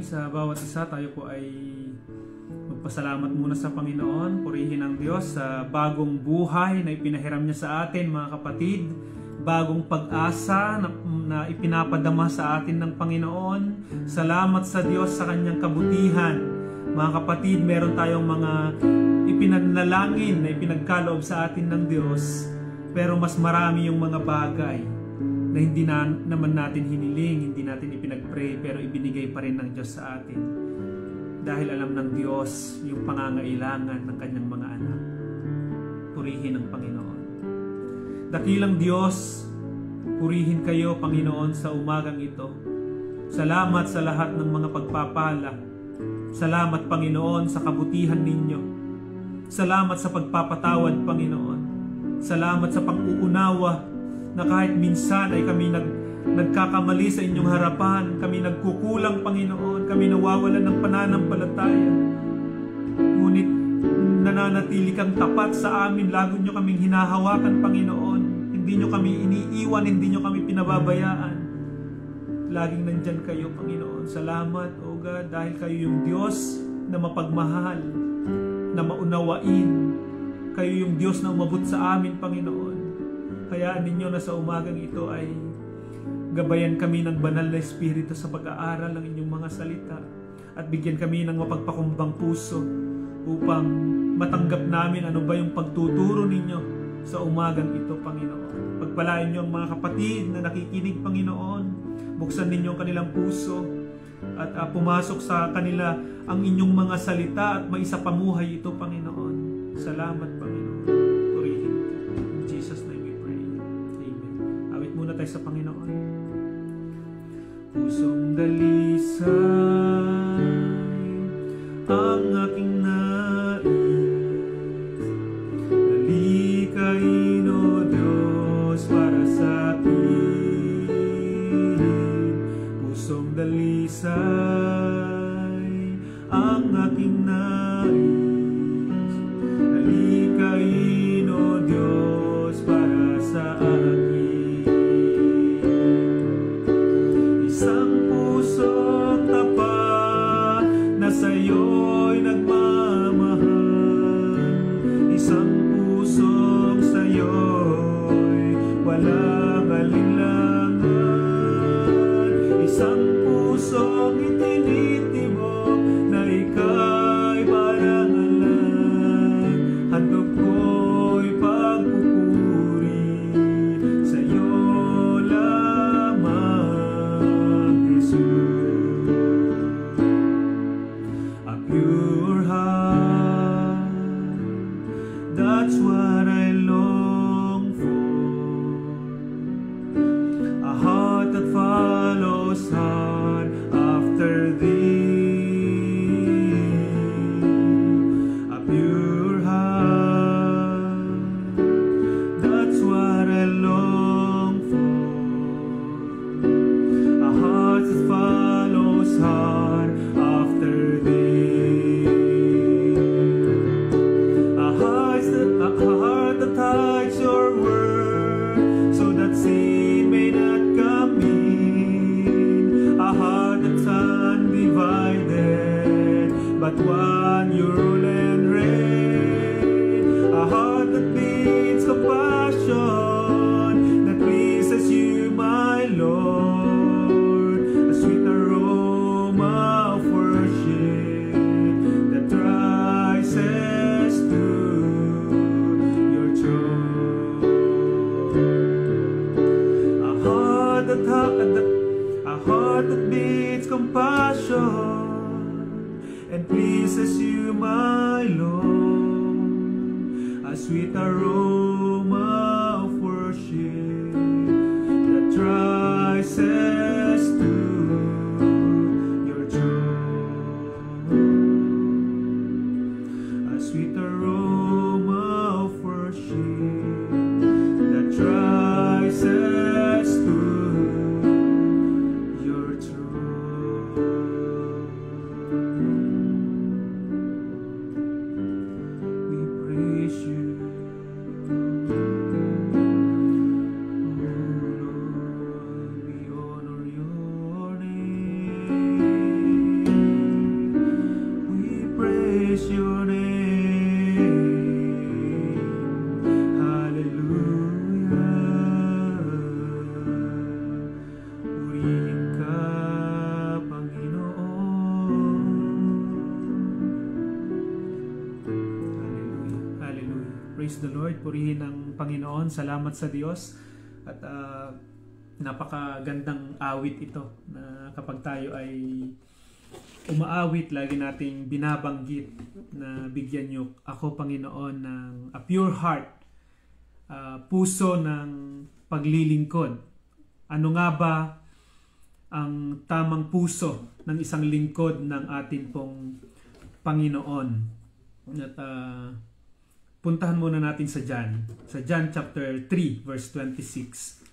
Sa bawat isa, tayo po ay magpasalamat muna sa Panginoon. Purihin ang Diyos sa bagong buhay na ipinahiram niya sa atin, mga kapatid. Bagong pag-asa na ipinapadama sa atin ng Panginoon. Salamat sa Diyos sa kanyang kabutihan. Mga kapatid, meron tayong mga ipinanalangin na ipinagkaloob sa atin ng Diyos. Pero mas marami yung mga bagay na hindi naman natin hiniling, hindi natin ipinag-pray, pero ibinigay pa rin ng Diyos sa atin. Dahil alam ng Diyos yung pangangailangan ng kanyang mga anak. Purihin ang Panginoon. Dakilang Diyos, purihin kayo, Panginoon, sa umagang ito. Salamat sa lahat ng mga pagpapala. Salamat, Panginoon, sa kabutihan ninyo. Salamat sa pagpapatawad, Panginoon. Salamat sa pang-uunawa na kahit minsan ay kami nagkakamali sa inyong harapan, kami nagkukulang, Panginoon, kami nawawalan ng pananampalataya. Ngunit nananatili kang tapat sa amin, lagi nyo kaming hinahawakan, Panginoon. Hindi nyo kami iniiwan, hindi nyo kami pinababayaan. Laging nandyan kayo, Panginoon. Salamat, O God, dahil kayo yung Diyos na mapagmahal, na maunawain. Kayo yung Diyos na umabot sa amin, Panginoon. Hayaan ninyo na sa umagang ito ay gabayan kami ng banal na Espiritu sa pag-aaral ng inyong mga salita at bigyan kami ng mapagpakumbang puso upang matanggap namin ano ba yung pagtuturo ninyo sa umagang ito, Panginoon. Pagpalain niyo ang mga kapatid na nakikinig, Panginoon. Buksan ninyo ang kanilang puso at pumasok sa kanila ang inyong mga salita at maisapamuhay ito, Panginoon. Salamat, Panginoon. Purihin ka. In Jesus' name we pray. Amen. Awit muna tayo sa Panginoon. Pusong dalisay ang aking nais, dalikain, O Diyos, para sa akin. Pusong dalisay ang aking nais, dalikain, O Diyos, para sa akin. Isang pusong tapat na sa'yo'y nagmamahal, isang pusong sa'yo'y walang alinlangan, isang pusong itinitibok na ika'y parangalan. Handog ko'y pagpupuri sa'yo lamang, Jesus. A pure heart, that's what I long for. A heart that follows hard after thee. A pure heart, that's what I long for. A heart that follows hard after thee. A heart that hides your word so that sin may not come in. A heart that's undivided, but one you rule and reign. A heart that beats compassion, that pleases you, my Lord. A sweet aroma of worship that rises to your throne. heart that beats compassion and pleases you, my Lord, a sweet aroma of worship that rises to your throne. A sweet aroma of worship that rises to your throne. We praise you, oh Lord, we honor your name. We praise your name. Hallelujah. Purihin ka, Panginoon. Hallelujah. Hallelujah. Praise the Lord. Purihin ang Panginoon. Salamat sa Diyos. At napakagandang awit ito na kapag tayo ay umaawit, lagi nating binabanggit na bigyan niyo ako, Panginoon, ng a pure heart, puso ng paglilingkod. Ano nga ba ang tamang puso ng isang lingkod ng ating pong Panginoon? At puntahan muna natin sa John chapter 3 verse 26.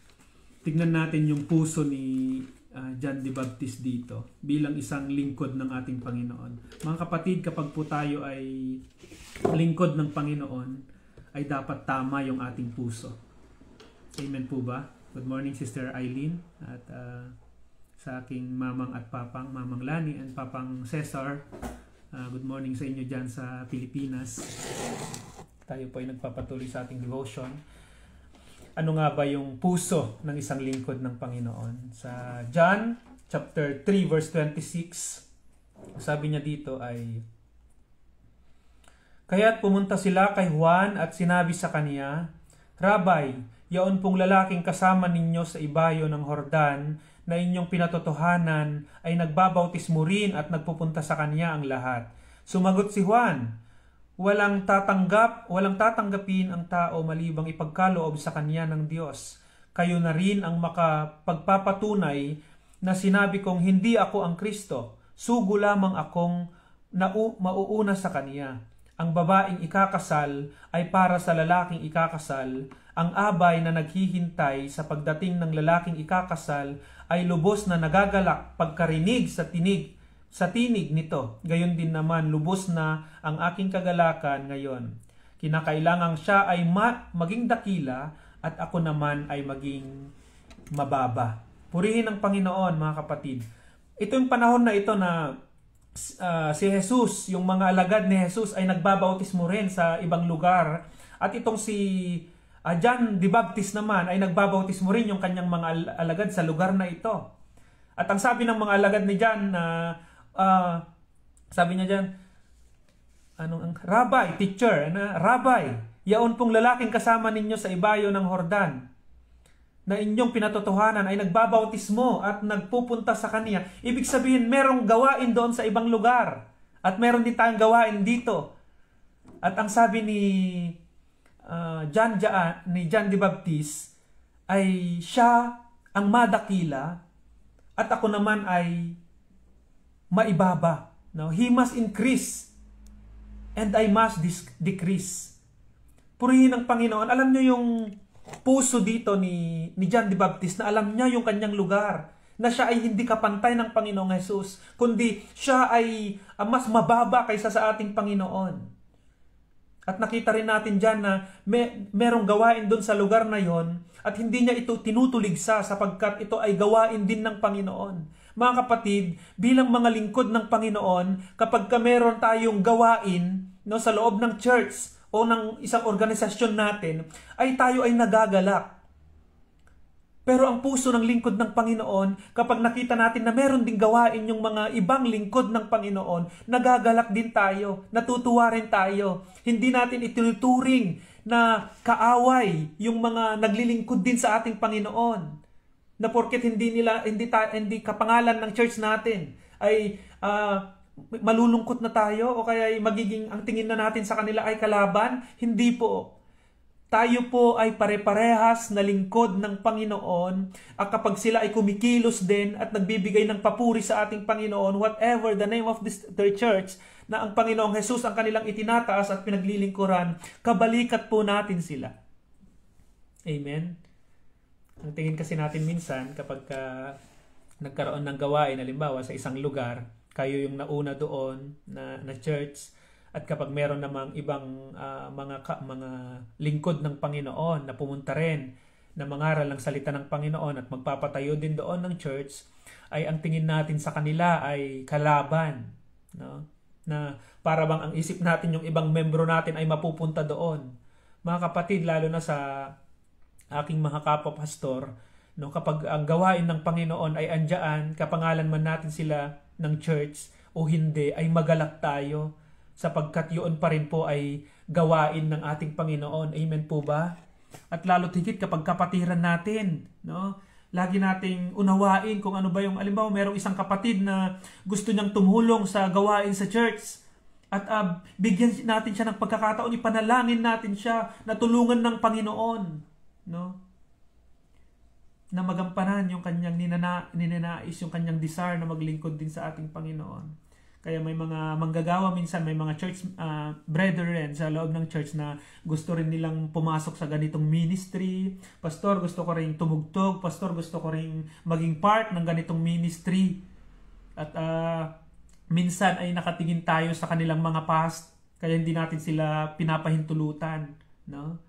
Tignan natin yung puso ni John the Baptist dito bilang isang lingkod ng ating Panginoon. Mga kapatid, kapag po tayo ay lingkod ng Panginoon, ay dapat tama yung ating puso. Amen po ba? Good morning, Sister Eileen, at sa aking mamang at papang, Mamang Lani and Papang Cesar. Good morning sa inyo dyan sa Pilipinas. Tayo po ay nagpapatuloy sa ating devotion. Ano nga ba yung puso ng isang lingkod ng Panginoon? Sa John chapter 3 verse 26, sabi niya dito ay, kaya't pumunta sila kay Juan at sinabi sa kaniya, Rabay, yaon pong lalaking kasama ninyo sa ibayo ng Jordan na inyong pinatotohanan ay nagbabautismo rin at nagpupunta sa kanya ang lahat. Sumagot si Juan, walang tatanggapin ang tao malibang ipagkaloob sa kanya ng Diyos. Kayo na rin ang makapagpapatunay na sinabi kong hindi ako ang Kristo. Sugo lamang akong mauuna sa kanya. Ang babaeng ikakasal ay para sa lalaking ikakasal. Ang abay na naghihintay sa pagdating ng lalaking ikakasal ay lubos na nagagalak pagkarinig sa tinig nito. Gayon din naman, lubos na ang aking kagalakan ngayon. Kinakailangang siya ay maging dakila at ako naman ay maging mababa. Purihin ang Panginoon, mga kapatid. Ito yung panahon na ito na si Jesus, yung mga alagad ni Jesus ay nagbabautismo rin sa ibang lugar. At itong si John the Baptist naman ay nagbabautismo rin yung kanyang mga alagad sa lugar na ito. At ang sabi ng mga alagad ni John na sabi niya dyan, Rabay, teacher, Rabay, yaon pong lalaking kasama ninyo sa ibayo ng Jordan na inyong pinatotohanan ay nagbabautismo at nagpupunta sa kanya. Ibig sabihin, merong gawain doon sa ibang lugar at meron din tayong gawain dito. At ang sabi ni John the Baptist ay siya ang madakila at ako naman ay maibaba. No? He must increase and I must decrease. Purihin ang Panginoon. Alam niyo yung puso dito ni John the Baptist na alam niya yung kanyang lugar. Na siya ay hindi kapantay ng Panginoong Jesus. Kundi siya ay mas mababa kaysa sa ating Panginoon. At nakita rin natin dyan na merong gawain doon sa lugar na yon at hindi niya ito tinutuligsa sapagkat ito ay gawain din ng Panginoon. Mga kapatid, bilang mga lingkod ng Panginoon, kapag meron tayong gawain sa loob ng church o ng isang organisasyon natin, ay tayo ay nagagalak. Pero ang puso ng lingkod ng Panginoon, kapag nakita natin na meron ding gawain yung mga ibang lingkod ng Panginoon, nagagalak din tayo, natutuwa rin tayo. Hindi natin itinuturing na kaaway yung mga naglilingkod din sa ating Panginoon. Na porket hindi kapangalan ng church natin ay malulungkot na tayo o kaya ay magiging ang tingin na natin sa kanila ay kalaban. Hindi po. Tayo po ay pare-parehas na lingkod ng Panginoon at kapag sila ay kumikilos din at nagbibigay ng papuri sa ating Panginoon, whatever the name of their church, na ang Panginoong Jesus ang kanilang itinataas at pinaglilingkuran, kabalikat po natin sila. Amen? Ang tingin kasi natin minsan kapag nagkaroon ng gawain, halimbawa sa isang lugar, kayo yung nauna doon na church, at kapag meron namang ibang mga lingkod ng Panginoon na pumunta rin na mangaral ng salita ng Panginoon at magpapatayo din doon ng church, ay ang tingin natin sa kanila ay kalaban. No? Na para bang ang isip natin yung ibang membro natin ay mapupunta doon. Mga kapatid, lalo na sa aking mga kapwa-pastor, no, kapag ang gawain ng Panginoon ay andyan, kapangalan man natin sila ng church o hindi, ay magalak tayo sapagkat yun pa rin po ay gawain ng ating Panginoon. Amen po ba? At lalo't higit kapag kapatiran natin, no? Lagi nating unawain kung ano ba yung, alimbawa, merong isang kapatid na gusto niyang tumulong sa gawain sa church. At bigyan natin siya ng pagkakataon, ipanalangin natin siya na tulungan ng Panginoon, no? Na magampanan yung kanyang ninanais, yung kanyang desire na maglingkod din sa ating Panginoon. Kaya may mga manggagawa minsan, may mga church brethren sa loob ng church na gusto rin nilang pumasok sa ganitong ministry. Pastor, gusto ko rin tumugtog. Pastor, gusto ko rin maging part ng ganitong ministry. At minsan ay nakatingin tayo sa kanilang mga past, kaya hindi natin sila pinapahintulutan, no?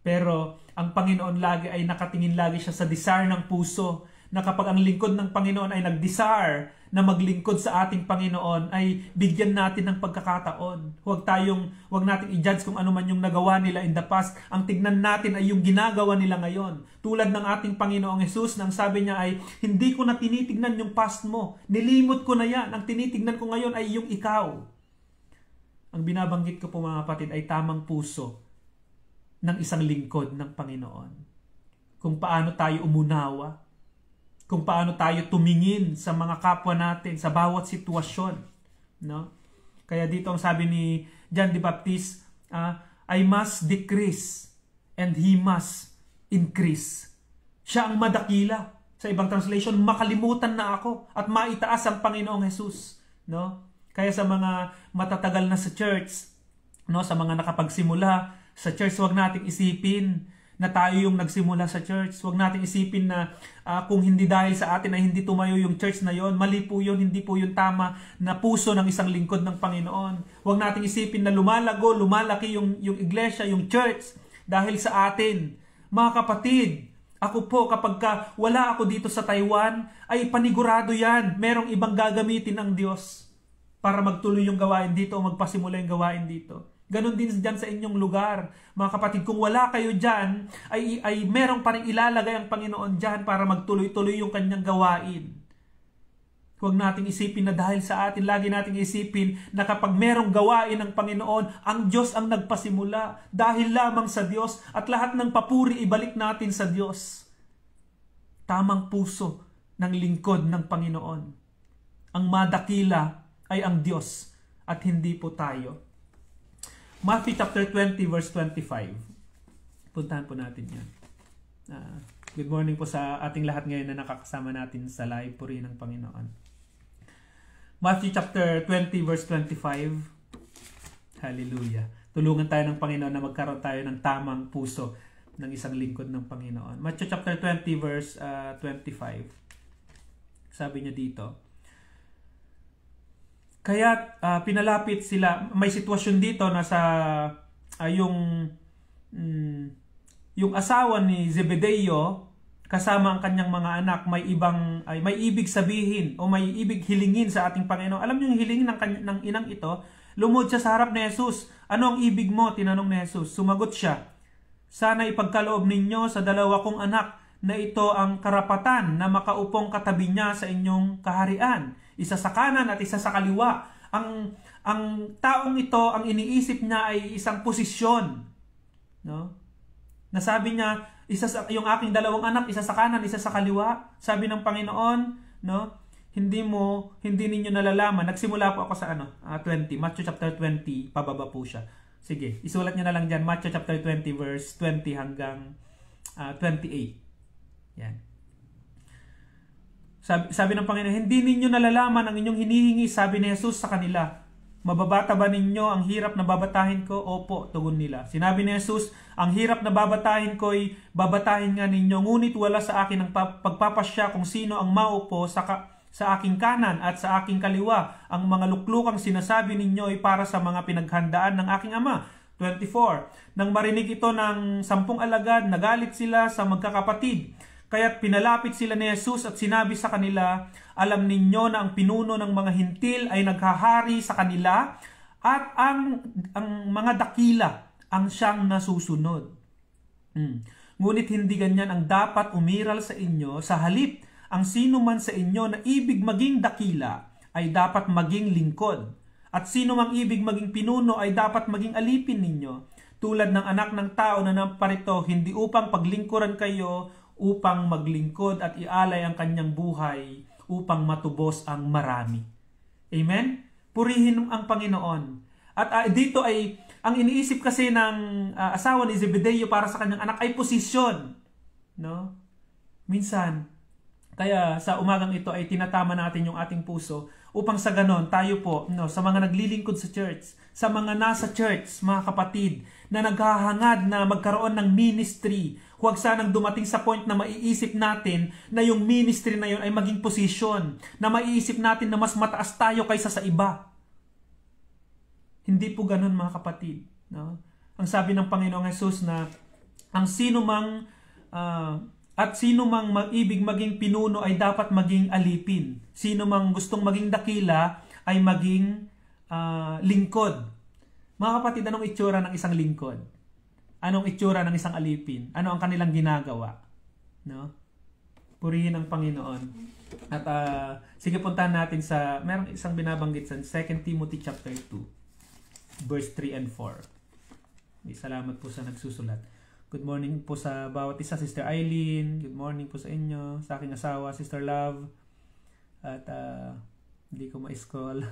Pero ang Panginoon lagi ay nakatingin lagi siya sa desire ng puso, na kapag ang lingkod ng Panginoon ay nag-desire na maglingkod sa ating Panginoon, ay bigyan natin ng pagkakataon. Huwag nating i-judge kung ano man yung nagawa nila in the past. Ang tignan natin ay yung ginagawa nila ngayon. Tulad ng ating Panginoong Jesus, nang sabi niya ay, hindi ko na tinitignan yung past mo. Nilimot ko na yan. Ang tinitignan ko ngayon ay yung ikaw. Ang binabanggit ko po mga kapatid ay tamang puso ng isang lingkod ng Panginoon. Kung paano tayo umunawa, kung paano tayo tumingin sa mga kapwa natin sa bawat sitwasyon, no? Kaya dito ang sabi ni John the Baptist, I must decrease and he must increase. Siya ang madakila. Sa ibang translation, makalimutan na ako at maitaas ang Panginoong Jesus, no? Kaya sa mga matatagal na sa church, no, sa mga nakapagsimula sa church, wag nating isipin na tayo yung nagsimula sa church. Huwag natin isipin na kung hindi dahil sa atin ay hindi tumayo yung church na yon. Mali po yun, hindi po yung tama na puso ng isang lingkod ng Panginoon. Huwag natin isipin na lumalago, lumalaki yung iglesia, yung church dahil sa atin. Mga kapatid, ako po kapag wala ako dito sa Taiwan, ay panigurado yan. Merong ibang gagamitin ng Diyos para magtuloy yung gawain dito o magpasimula yung gawain dito. Ganon din dyan sa inyong lugar. Mga kapatid, kung wala kayo dyan, ay merong pa rin ilalagay ang Panginoon dyan para magtuloy-tuloy yung kanyang gawain. Huwag nating isipin na dahil sa atin, lagi nating isipin na kapag merong gawain ng Panginoon, ang Diyos ang nagpasimula. Dahil lamang sa Diyos at lahat ng papuri ibalik natin sa Diyos. Tamang puso ng lingkod ng Panginoon. Ang madakila ay ang Diyos at hindi po tayo. Matthew chapter 20 verse 25. Puntahan po natin yan. Good morning po sa ating lahat ngayon na nakakasama natin sa live. Purihin ng Panginoon. Matthew chapter 20 verse 25. Hallelujah. Tulungan tayo ng Panginoon na magkaroon tayo ng tamang puso ng isang lingkod ng Panginoon. Matthew chapter 20 verse 25. Sabi niya dito, kaya pinalapit sila, may sitwasyon dito na sa yung asawa ni Zebedeo kasama ang kanyang mga anak may ibig sabihin o may ibig hilingin sa ating Panginoon. Alam niyo yung hilingin ng inang ito? Lumod siya sa harap ni Jesus. Ano ang ibig mo? Tinanong ni Jesus. Sumagot siya, sana ipagkaloob ninyo sa dalawa kong anak na ito ang karapatan na makaupong katabi niya sa inyong kaharian. Isa sa kanan at isa sa kaliwa. Ang taong ito, ang iniisip niya ay isang posisyon, no? Nasabi niya, yung aking dalawang anak, isa sa kanan, isa sa kaliwa. Sabi ng Panginoon, no? Hindi ninyo nalalaman. Nagsimula po ako sa 20, Matthew chapter 20, pababa po siya. Sige, isulat niyo na lang diyan, Matthew chapter 20 verse 20 hanggang 28. Yan. Sabi ng Panginoon, hindi ninyo nalalaman ang inyong hinihingi, sabi ni Jesus sa kanila. Mababata ba ninyo ang hirap na babatahin ko? Opo, tugon nila. Sinabi ni Jesus, ang hirap na babatahin ko ay babatahin nga ninyo, ngunit wala sa akin ang pagpapasya kung sino ang maupo sa aking kanan at sa aking kaliwa. Ang mga luklukang sinasabi ninyo ay para sa mga pinaghandaan ng aking Ama. 24. Nang marinig ito ng 10 alagad, nagalit sila sa magkakapatid. Kaya't pinalapit sila ni Jesus at sinabi sa kanila, alam ninyo na ang pinuno ng mga hintil ay naghahari sa kanila at ang mga dakila ang siyang nasusunod. Ngunit hindi ganyan ang dapat umiral sa inyo. Sa halip, ang sino man sa inyo na ibig maging dakila ay dapat maging lingkod. At sino mang ibig maging pinuno ay dapat maging alipin ninyo. Tulad ng anak ng tao na naparito, hindi upang paglingkuran kayo, upang maglingkod at ialay ang kanyang buhay upang matubos ang marami. Amen? Purihin ang Panginoon. At dito ay, ang iniisip kasi ng asawa ni Zebedeo para sa kanyang anak ay posisyon. No? Minsan, kaya sa umagang ito ay tinatama natin yung ating puso upang sa ganon tayo po, sa mga naglilingkod sa church, sa mga nasa church, mga kapatid, na naghahangad na magkaroon ng ministry, huwag sanang dumating sa point na maiisip natin na yung ministry na yun ay maging posisyon, na maiisip natin na mas mataas tayo kaysa sa iba. Hindi po ganun, mga kapatid. No? Ang sabi ng Panginoong Jesus na ang sino mang ibig maging pinuno ay dapat maging alipin. Sino mang gustong maging dakila ay maging lingkod. Mga kapatid, anong itsura ng isang lingkod? Anong itsura ng isang alipin? Ano ang kanilang ginagawa? No? Purihin ang Panginoon. At sige, puntahan natin sa, merong isang binabanggit sa 2 Timothy chapter 2, verse 3 and 4. Salamat po sa nagsusulat. Good morning po sa bawat isa, Sister Eileen. Good morning po sa inyo. Sa aking asawa, Sister Love. At hindi ko ma-scroll.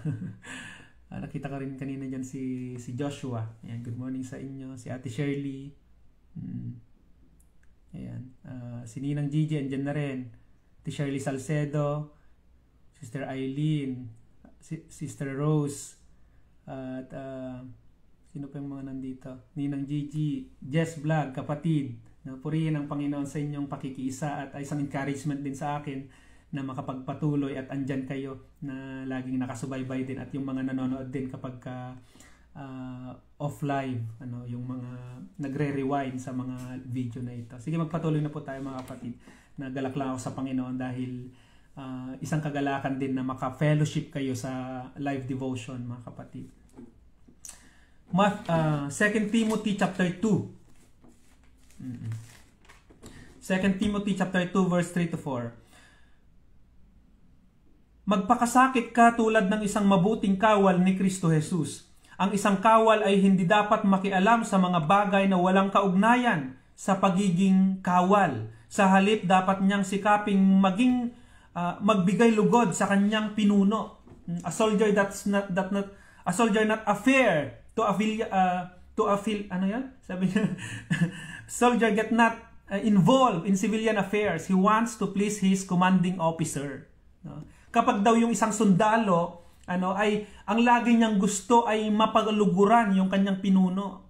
Nakita ko rin kanina dyan si Joshua. Ayan, good morning sa inyo. Si Ate Shirley. Ayan. Si Ninang Gigi, andyan na rin. Si Shirley Salcedo. Sister Eileen. Sister Rose. At sino pa yung mga nandito? Ninang Gigi. Jess Vlog, kapatid. Purihin ang Panginoon sa inyong pakikiisa at isang encouragement din sa akin na makapagpatuloy at andyan kayo na laging nakasubaybay din at yung mga nanonood din kapag off live, yung mga nagre-rewind sa mga video na ito. Sige, magpatuloy na po tayo, mga kapatid. Nagalak lang ako sa Panginoon dahil isang kagalakan din na maka-fellowship kayo sa live devotion, mga kapatid. 2 Timothy chapter 2. 2 Timothy chapter 2 verse 3 to 4. Magpakasakit ka tulad ng isang mabuting kawal ni Kristo Jesus. Ang isang kawal ay hindi dapat makialam sa mga bagay na walang kaugnayan sa pagiging kawal. Sa halip, dapat niyang sikaping magbigay lugod sa kanyang pinuno. A soldier not affair to affil ano yan? Sabi niya, soldier get not involved in civilian affairs. He wants to please his commanding officer. No? Kapag daw yung isang sundalo, ay ang lagi niyang gusto ay mapagluguran yung kanyang pinuno.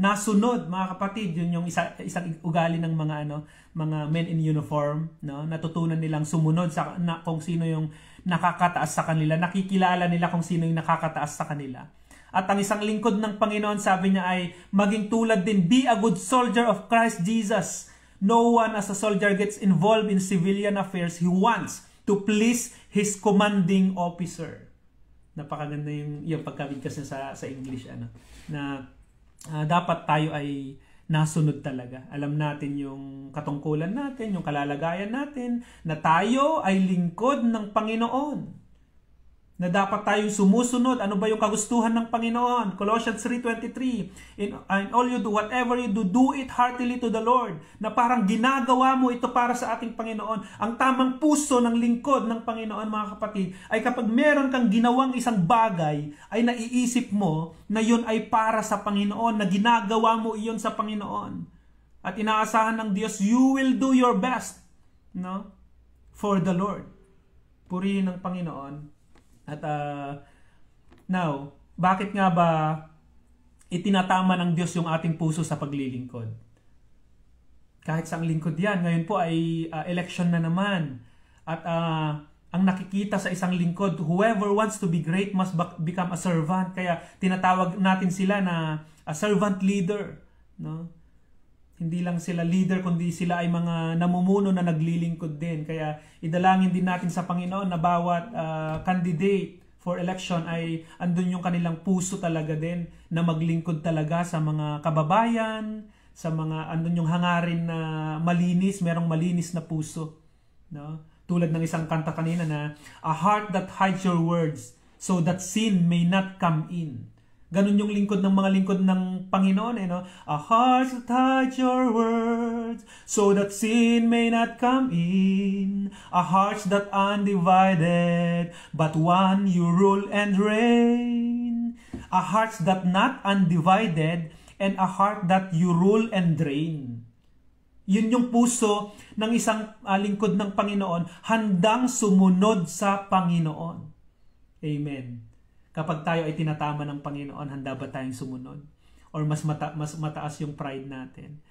Nasunod, mga kapatid, yun yung isang ugali ng mga men in uniform, no? Natutunan nilang sumunod kung sino yung nakakataas sa kanila, nakikilala nila kung sino yung nakakataas sa kanila. At ang isang lingkod ng Panginoon, sabi niya ay maging tulad din, be a good soldier of Christ Jesus. No one as a soldier gets involved in civilian affairs. He wants to please his commanding officer. Napakaganda yung pagkabigkas niya sa English, na dapat tayo ay nasunod talaga. Alam natin yung katungkulan natin, yung kalalagayan natin, na tayo ay lingkod ng Panginoon. na dapat tayong sumusunod. Ano ba yung kagustuhan ng Panginoon? Colossians 3:23, in all you do, whatever you do, do it heartily to the Lord. Na parang ginagawa mo ito para sa ating Panginoon. Ang tamang puso ng lingkod ng Panginoon, mga kapatid, ay kapag meron kang ginawang isang bagay, ay naiisip mo na yun ay para sa Panginoon, na ginagawa mo iyon sa Panginoon. At inaasahan ng Diyos, you will do your best, no? For the Lord. Purihin ng Panginoon. At now, bakit nga ba itinatama ng Diyos yung ating puso sa paglilingkod? Kahit sa lingkod yan, ngayon po ay election na naman. At ang nakikita sa isang lingkod, whoever wants to be great must become a servant. Kaya tinatawag natin sila na a servant leader. No? Hindi lang sila leader, kundi sila ay mga namumuno na naglilingkod din. Kaya idalangin din natin sa Panginoon na bawat candidate for election ay andun yung kanilang puso talaga din na maglingkod talaga sa mga kababayan, sa mga andun yung hangarin na malinis, merong malinis na puso. No? Tulad ng isang kanta kanina na, a heart that hides your words so that sin may not come in. Ganun yung lingkod ng mga lingkod ng Panginoon, no? A heart that hides your words, so that sin may not come in. A heart that undivided, but one you rule and reign. A heart that not undivided, and a heart that you rule and reign. Yun yung puso ng isang lingkod ng Panginoon, handang sumunod sa Panginoon. Amen. Kapag tayo ay tinatama ng Panginoon, handa ba tayong sumunod? Or mas mataas yung pride natin?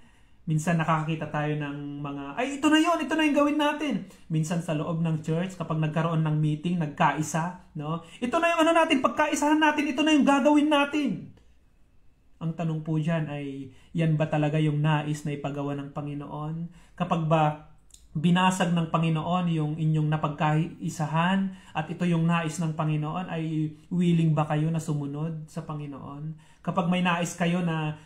Minsan nakakita tayo ng mga, ay ito na yung gawin natin. Minsan sa loob ng church, kapag nagkaroon ng meeting, nagkaisa, no? Ito na yung natin, pagkaisahan natin, ito na yung gagawin natin. Ang tanong po dyan ay, yan ba talaga yung nais na ipagawa ng Panginoon? Kapag ba binasag ng Panginoon yung inyong napagkaisahan at ito yung nais ng Panginoon, ay willing ba kayo na sumunod sa Panginoon? Kapag may nais kayo na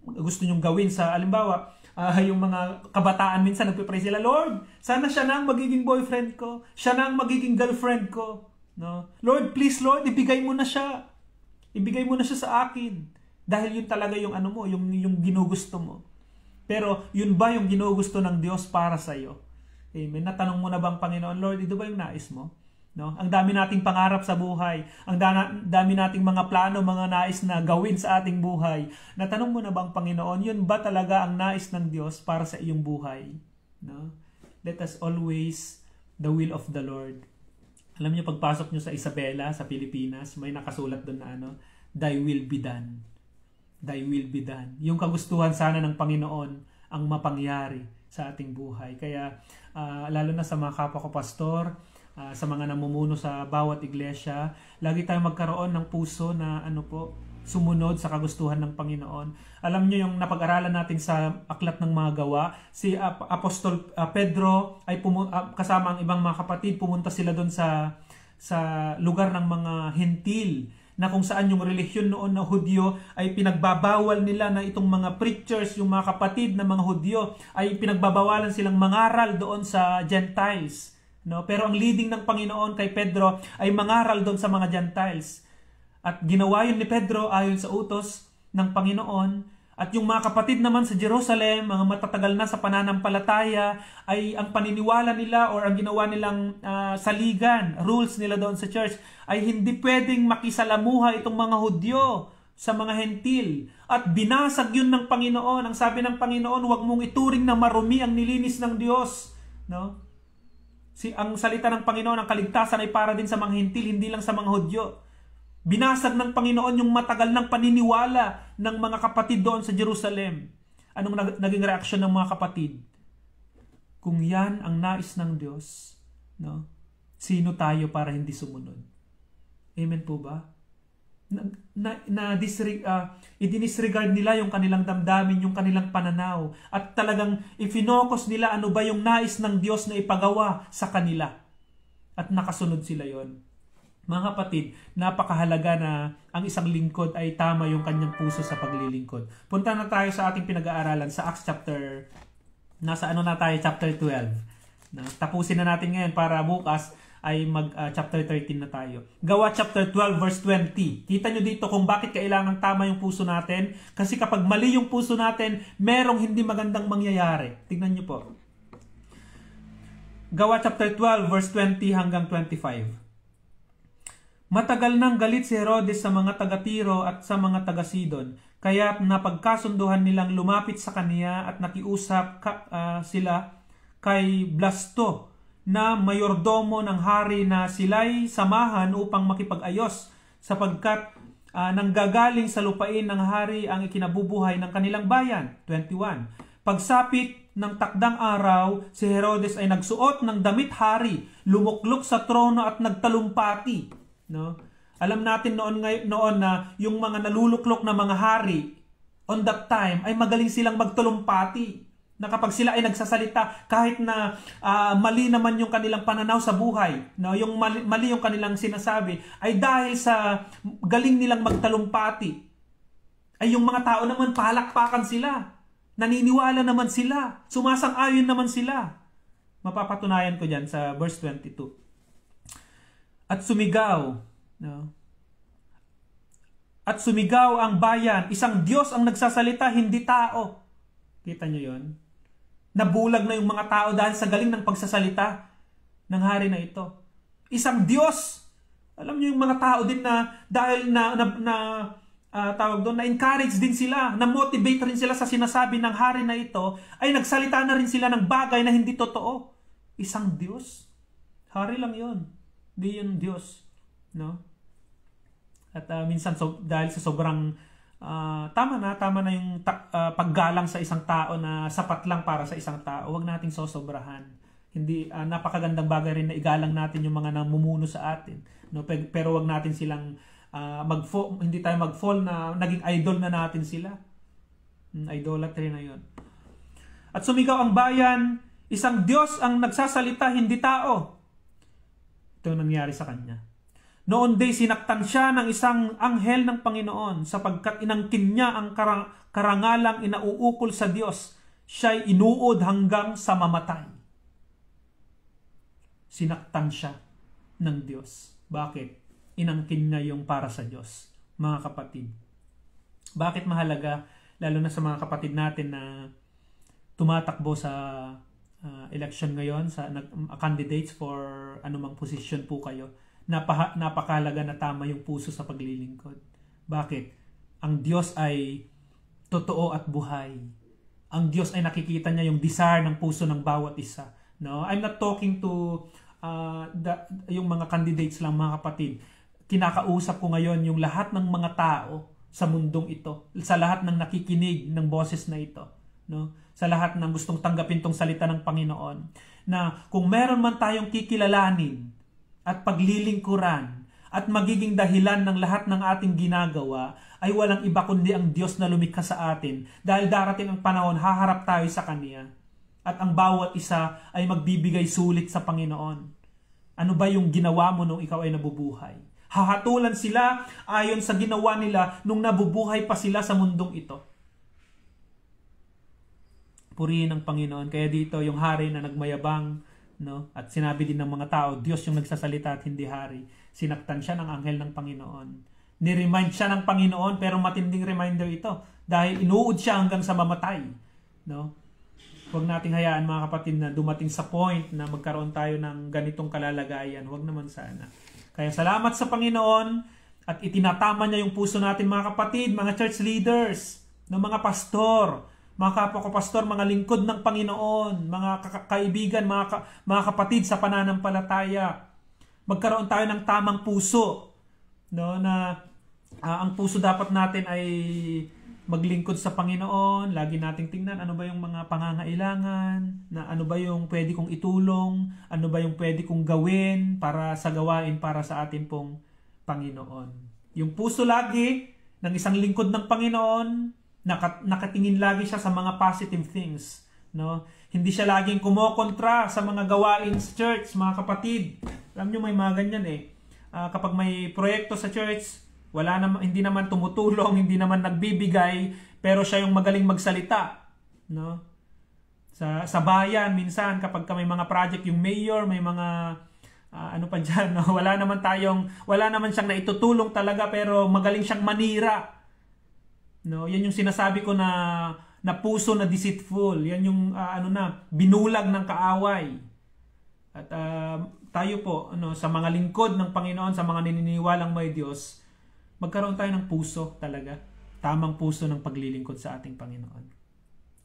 gusto nyong gawin sa, alimbawa, yung mga kabataan minsan nagpipray sila, Lord, sana siya na ang magiging boyfriend ko, siya na ang magiging girlfriend ko. No? Lord, please Lord, ibigay mo na siya. Ibigay mo na siya sa akin. Dahil yun talaga yung ano mo, yung ginugusto mo. Pero yun ba yung ginugusto ng Diyos para sa iyo? Amen. Natanong mo na bang Panginoon, Lord, ito ba yung nais mo? No? Ang dami nating pangarap sa buhay. Ang dami nating mga plano, mga nais na gawin sa ating buhay. Natanong mo na bang Panginoon, yun ba talaga ang nais ng Diyos para sa iyong buhay? No? Let us always the will of the Lord. Alam niyo, pagpasok niyo sa Isabela, sa Pilipinas, may nakasulat doon na Thy will be done. Thy will be done. Yung kagustuhan sana ng Panginoon ang mapangyari sa ating buhay. Kaya lalo na sa mga kapwa ko pastor, sa mga namumuno sa bawat iglesia, lagi tayong magkaroon ng puso na sumunod sa kagustuhan ng Panginoon. Alam niyo yung napag-aralan natin sa Aklat ng Mga Gawa, si Apostol Pedro ay kasama ang ibang mga kapatid, pumunta sila doon sa lugar ng mga hentil, na kung saan yung relihiyon noon na Hudyo ay pinagbabawal nila na itong mga preachers, yung mga kapatid na mga Hudyo, ay pinagbabawalan silang mangaral doon sa Gentiles. No? Pero ang leading ng Panginoon kay Pedro ay mangaral doon sa mga Gentiles. At ginawa yun ni Pedro ayon sa utos ng Panginoon. At yung mga kapatid naman sa Jerusalem, mga matatagal na sa pananampalataya, ay ang paniniwala nila or ang ginawa nilang saligan, rules nila doon sa church, ay hindi pwedeng makisalamuha itong mga Hudyo sa mga hentil. At binasag yun ng Panginoon. Ang sabi ng Panginoon, huwag mong ituring na marumi ang nilinis ng Diyos. No? Ang salita ng Panginoon, ang kaligtasan ay para din sa mga hentil, hindi lang sa mga Hudyo. Binasag ng Panginoon yung matagal ng paniniwala ng mga kapatid doon sa Jerusalem. Anong naging reaksyon ng mga kapatid? Kung yan ang nais ng Diyos, no? Sino tayo para hindi sumunod? Amen po ba? I-disregard nila yung kanilang damdamin, yung kanilang pananaw, at talagang ifinocus nila ano ba yung nais ng Diyos na ipagawa sa kanila. At nakasunod sila yon. Mga kapatid, napakahalaga na ang isang lingkod ay tama yung kanyang puso sa paglilingkod. Punta na tayo sa ating pinag-aaralan sa Acts chapter, chapter 12. Tapusin na natin ngayon para bukas ay chapter 13 na tayo. Gawa chapter 12 verse 20. Kita nyo dito kung bakit kailangang tama yung puso natin. Kasi kapag mali yung puso natin, merong hindi magandang mangyayari. Tignan nyo po. Gawa chapter 12 verse 20 hanggang 25. Matagal nang galit si Herodes sa mga taga-Tiro at sa mga taga-Sidon. Kaya napagkasunduhan nilang lumapit sa kaniya at nakiusap sila kay Blasto na mayordomo ng hari na sila'y samahan upang makipag-ayos sapagkat nanggagaling sa lupain ng hari ang ikinabubuhay ng kanilang bayan. 21. Pagsapit ng takdang araw, si Herodes ay nagsuot ng damit hari, lumuklok sa trono at nagtalumpati. No? Alam natin noon na yung mga naluluklok na mga hari on that time ay magaling silang magtalumpati. Na kapag sila ay nagsasalita, kahit na mali naman yung kanilang pananaw sa buhay, no, yung mali yung kanilang sinasabi, ay dahil sa galing nilang magtalumpati, ay yung mga tao naman palakpakan sila, naniniwala naman sila, sumasang-ayon naman sila. Mapapatunayan ko dyan sa verse 22. At sumigaw, no? At sumigaw ang bayan, isang Diyos ang nagsasalita, hindi tao. Kita nyo yon? Nabulag na yung mga tao dahil sa galing ng pagsasalita ng hari na ito. Isang Diyos. Alam niyo yung mga tao din na dahil tawag doon, na-encourage din sila, na-motivate rin sila sa sinasabi ng hari na ito, ay nagsalita na rin sila ng bagay na hindi totoo. Isang Diyos. Hari lang yon. Di yun Diyos. No? At minsan dahil sa sobrang tama na yung paggalang sa isang tao na sapat lang para sa isang tao. Huwag nating sosobrahan. Hindi napakagandang bagay rin na igalang natin yung mga namumuno sa atin. No, pero huwag natin silang hindi tayo mag-fall na naging idol na natin sila. Idolatry na 'yon. At sumigaw ang bayan, isang Diyos ang nagsasalita, hindi tao. Ito nangyari sa kanya. Noon day sinaktan siya ng isang anghel ng Panginoon sapagkat inangkin niya ang karangalang inauukol sa Diyos. Siya'y inuod hanggang sa mamatay. Sinaktan siya ng Diyos. Bakit? Inangkin niya yung para sa Diyos. Mga kapatid. Bakit mahalaga, lalo na sa mga kapatid natin na tumatakbo sa election ngayon, sa candidates for anumang position po kayo, napakahalaga na tama yung puso sa paglilingkod. Bakit? Ang Diyos ay totoo at buhay. Ang Diyos ay nakikita niya yung desire ng puso ng bawat isa. No? I'm not talking to yung mga candidates lang, mga kapatid. Kinakausap ko ngayon yung lahat ng mga tao sa mundong ito. Sa lahat ng nakikinig ng boses na ito. No? Sa lahat ng gustong tanggapin tong salita ng Panginoon. Na kung meron man tayong kikilalanin at paglilingkuran at magiging dahilan ng lahat ng ating ginagawa ay walang iba kundi ang Diyos na lumikha sa atin. Dahil darating ang panahon, haharap tayo sa Kanya. At ang bawat isa ay magbibigay sulit sa Panginoon. Ano ba yung ginawa mo nung ikaw ay nabubuhay? Hahatulan sila ayon sa ginawa nila nung nabubuhay pa sila sa mundong ito. Purihin ang Panginoon. Kaya dito yung hari na nagmayabang, no? At sinabi din ng mga tao, Diyos yung nagsasalita at hindi hari. Sinaktan siya ng anghel ng Panginoon. Ni-remind siya ng Panginoon, pero matinding reminder ito. Dahil inuud siya hanggang sa mamatay. No? Huwag nating hayaan, mga kapatid, na dumating sa point na magkaroon tayo ng ganitong kalalagayan. Huwag naman sana. Kaya salamat sa Panginoon at itinatama niya yung puso natin, mga kapatid, mga church leaders, mga pastor, mga kapwa ko pastor, mga lingkod ng Panginoon, mga kaibigan, mga kapatid sa pananampalataya. Magkaroon tayo ng tamang puso, no, na ang puso dapat natin ay maglingkod sa Panginoon. Lagi nating tingnan ano ba yung mga pangangailangan, na ano ba yung pwede kong itulong, ano ba yung pwede kong gawin para sa gawain para sa atin pong Panginoon. Yung puso lagi ng isang lingkod ng Panginoon, nakatingin lagi siya sa mga positive things, no? Hindi siya laging kumokontra sa mga gawain sa church, mga kapatid. Alam niyo may mga ganyan kapag may proyekto sa church, hindi naman tumutulong, hindi naman nagbibigay, pero siya yung magaling magsalita, no? Sa bayan minsan kapag may mga project, yung mayor may mga ano pa dyan, no? Wala naman siyang naitutulong talaga, pero magaling siyang manira. No, yan yung sinasabi ko na puso na deceitful. Yan yung binulag ng kaaway. At tayo po, sa mga lingkod ng Panginoon, sa mga naniniwalang may Diyos, magkaroon tayo ng puso talaga. Tamang puso ng paglilingkod sa ating Panginoon.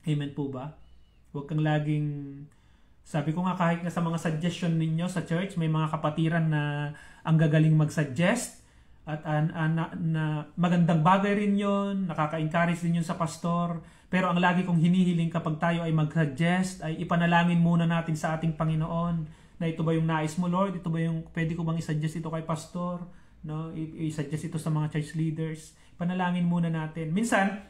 Amen po ba? Huwag kang laging, sabi ko nga, kahit nga sa mga suggestion ninyo sa church, may mga kapatiran na ang gagaling mag-suggest at na magandang bagay rin yun, nakaka-encourage din yun sa pastor. Pero ang lagi kong hinihiling kapag tayo ay mag-suggest, ay ipanalangin muna natin sa ating Panginoon na ito ba yung nais mo, Lord? Ito ba yung pwede ko bang i-suggest ito kay pastor? No? I-suggest ito sa mga church leaders. Panalangin muna natin. Minsan,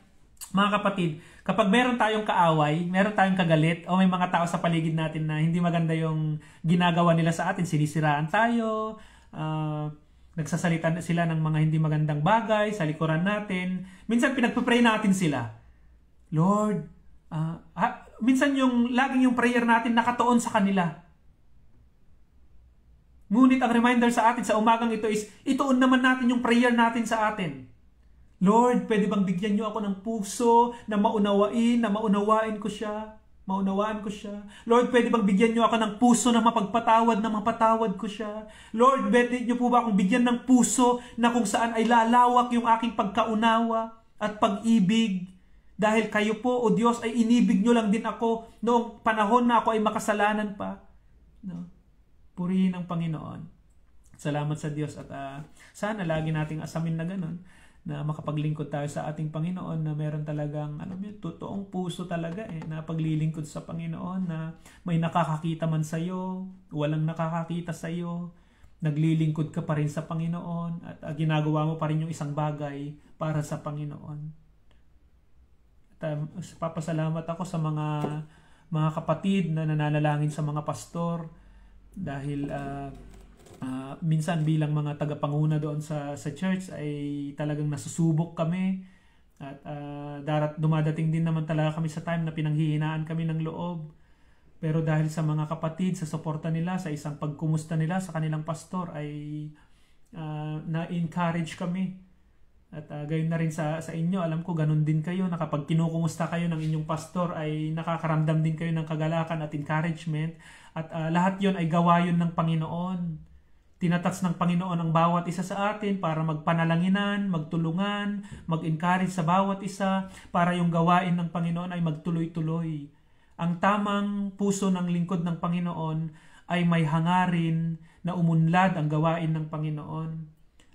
mga kapatid, kapag meron tayong kaaway, meron tayong kagalit, o may mga tao sa paligid natin na hindi maganda yung ginagawa nila sa atin, sinisiraan tayo, nagsasalita sila ng mga hindi magandang bagay sa likuran natin, minsan pinagpapray natin sila. Lord, minsan laging yung prayer natin nakatuon sa kanila. Ngunit ang reminder sa atin sa umagang ito is, ituon naman natin yung prayer natin sa atin. Lord, pwede bang bigyan niyo ako ng puso na maunawaan ko siya? Lord, pwede bang bigyan niyo ako ng puso na mapagpatawad ko siya? Lord, pwede niyo po ba akong bigyan ng puso na kung saan ay lalawak yung aking pagkaunawa at pag-ibig? Dahil kayo po, O Diyos, ay inibig niyo lang din ako noong panahon na ako ay makasalanan pa. No? Purihin ang Panginoon. Salamat sa Diyos at sana lagi nating asamin na ganun, na makapaglingkod tayo sa ating Panginoon, na meron talagang totoong puso talaga na paglilingkod sa Panginoon, na may nakakakita man sa iyo, walang nakakakita sa iyo, naglilingkod ka pa rin sa Panginoon at ginagawa mo pa rin yung isang bagay para sa Panginoon. At papasalamat ako sa mga kapatid na nananalangin sa mga pastor, dahil minsan bilang mga tagapanguna doon sa church ay talagang nasusubok kami at dumadating din naman talaga kami sa time na pinanghihinaan kami ng loob, pero dahil sa mga kapatid, sa suporta nila, sa isang pagkumusta nila sa kanilang pastor, ay na-encourage kami. At gayon na rin sa inyo, alam ko ganun din kayo, na kapag kinukumusta kayo ng inyong pastor ay nakakaramdam din kayo ng kagalakan at encouragement, at lahat yon ay gawa yun ng Panginoon. Tinatats ng Panginoon ang bawat isa sa atin para magpanalanginan, magtulungan, mag-encourage sa bawat isa, para yung gawain ng Panginoon ay magtuloy-tuloy. Ang tamang puso ng lingkod ng Panginoon ay may hangarin na umunlad ang gawain ng Panginoon.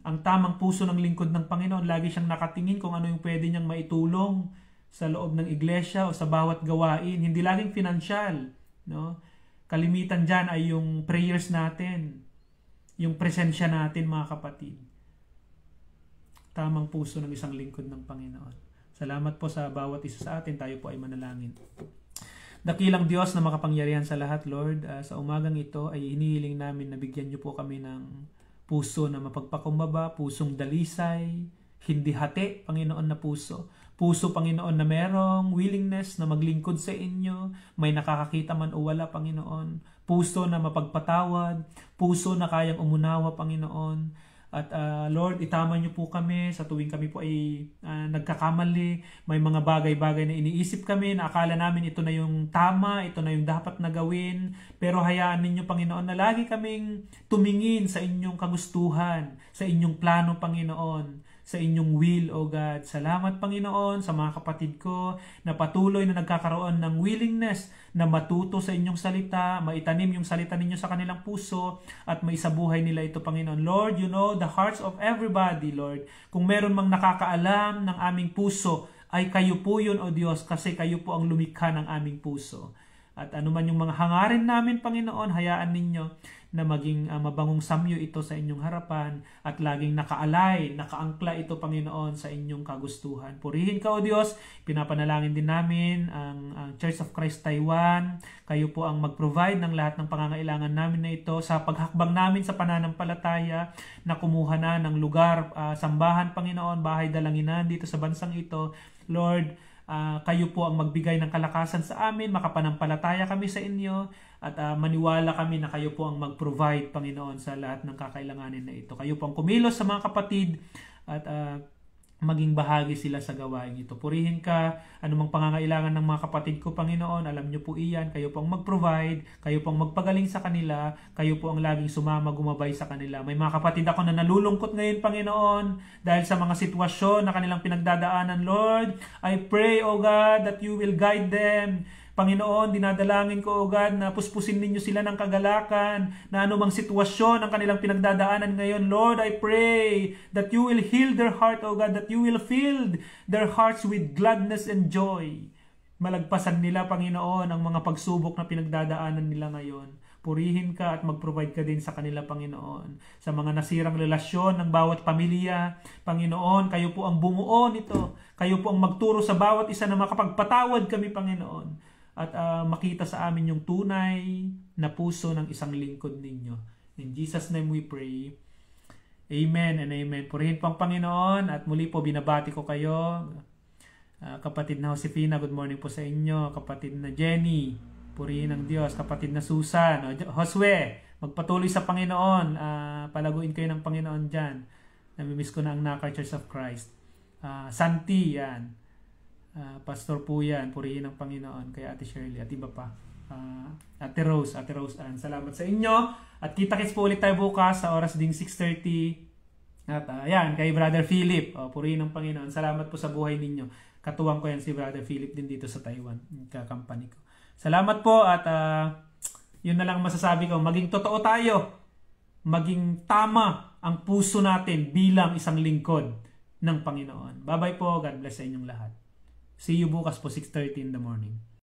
Ang tamang puso ng lingkod ng Panginoon, lagi siyang nakatingin kung ano yung pwede niyang maitulong sa loob ng iglesia o sa bawat gawain. Hindi laging financial, no? Kalimitan dyan ay yung prayers natin, yung presensya natin, mga kapatid. Tamang puso ng isang lingkod ng Panginoon. Salamat po sa bawat isa sa atin. Tayo po ay manalangin. Dakilang Diyos na makapangyarihan sa lahat, Lord, sa umagang ito ay hinihiling namin na bigyan niyo po kami ng puso na mapagpakumbaba, pusong dalisay, hindi hati, Panginoon, na puso. Puso, Panginoon, na merong willingness na maglingkod sa inyo, may nakakakita man o wala, Panginoon. Puso na mapagpatawad, puso na kayang umunawa, Panginoon. At Lord, itama niyo po kami sa tuwing kami po ay nagkakamali. May mga bagay-bagay na iniisip kami na akala namin ito na yung tama, ito na yung dapat na gawin. Pero hayaan ninyo, Panginoon, na lagi kaming tumingin sa inyong kagustuhan, sa inyong plano, Panginoon, sa inyong will, O God. Salamat, Panginoon, sa mga kapatid ko na patuloy na nagkakaroon ng willingness na matuto sa inyong salita, maitanim yung salita ninyo sa kanilang puso at maisabuhay nila ito, Panginoon. Lord, you know the hearts of everybody, Lord. Kung meron mang nakakaalam ng aming puso, ay kayo po yun, O Diyos, kasi kayo po ang lumikha ng aming puso. At anuman yung mga hangarin namin, Panginoon, hayaan ninyo na maging mabangong samyo ito sa inyong harapan at laging nakaalay, nakaangkla ito, Panginoon, sa inyong kagustuhan. Purihin ka, O Diyos. Pinapanalangin din namin ang Church of Christ Taiwan. Kayo po ang mag-provide ng lahat ng pangangailangan namin na ito sa paghakbang namin sa pananampalataya na kumuha na ng lugar, sambahan, Panginoon, bahay dalanginan dito sa bansang ito. Lord, kayo po ang magbigay ng kalakasan sa amin, makapanampalataya kami sa inyo, at maniwala kami na kayo po ang mag-provide, Panginoon, sa lahat ng kakailanganin na ito. Kayo po ang kumilos sa mga kapatid at maging bahagi sila sa gawain ito. Purihin ka, anumang pangangailangan ng mga kapatid ko, Panginoon, alam niyo po iyan, kayo po ang mag-provide, kayo po ang magpagaling sa kanila, kayo po ang laging sumama, gumabay sa kanila. May mga kapatid ako na nalulungkot ngayon, Panginoon, dahil sa mga sitwasyon na kanilang pinagdadaanan, Lord. I pray, O God, that you will guide them. Panginoon, dinadalangin ko, O God, na puspusin ninyo sila ng kagalakan, na anumang sitwasyon ang kanilang pinagdadaanan ngayon. Lord, I pray that you will heal their heart, O God, that you will fill their hearts with gladness and joy. Malagpasan nila, Panginoon, ang mga pagsubok na pinagdadaanan nila ngayon. Purihin ka at mag-provide ka din sa kanila, Panginoon. Sa mga nasirang relasyon ng bawat pamilya, Panginoon, kayo po ang bumuo nito. Kayo po ang magturo sa bawat isa na makapagpatawad kami, Panginoon. At makita sa amin yung tunay na puso ng isang lingkod ninyo. In Jesus' name we pray. Amen and amen. Purihin po ang Panginoon at muli po binabati ko kayo. Kapatid na Josefina, good morning po sa inyo. Kapatid na Jenny, purihin ang Diyos. Kapatid na Susan, Josue, magpatuloy sa Panginoon. Palaguin kayo ng Panginoon dyan. Namimiss ko na ang Nakar Church of Christ. Santi, yan. Pastor po yan, purihin ang Panginoon, kay Ate Shirley at iba pa. Ate Rose, salamat sa inyo. At kita-kits po ulit tayo bukas sa oras ding 6:30. At yan, kay Brother Philip, purihin ang Panginoon. Salamat po sa buhay ninyo. Katuwang ko yan si Brother Philip din dito sa Taiwan, kakampany ko. Salamat po at yun na lang masasabi ko, maging totoo tayo. Maging tama ang puso natin bilang isang lingkod ng Panginoon. Bye-bye po, God bless sa inyong lahat. See you bukas po 6:30 in the morning.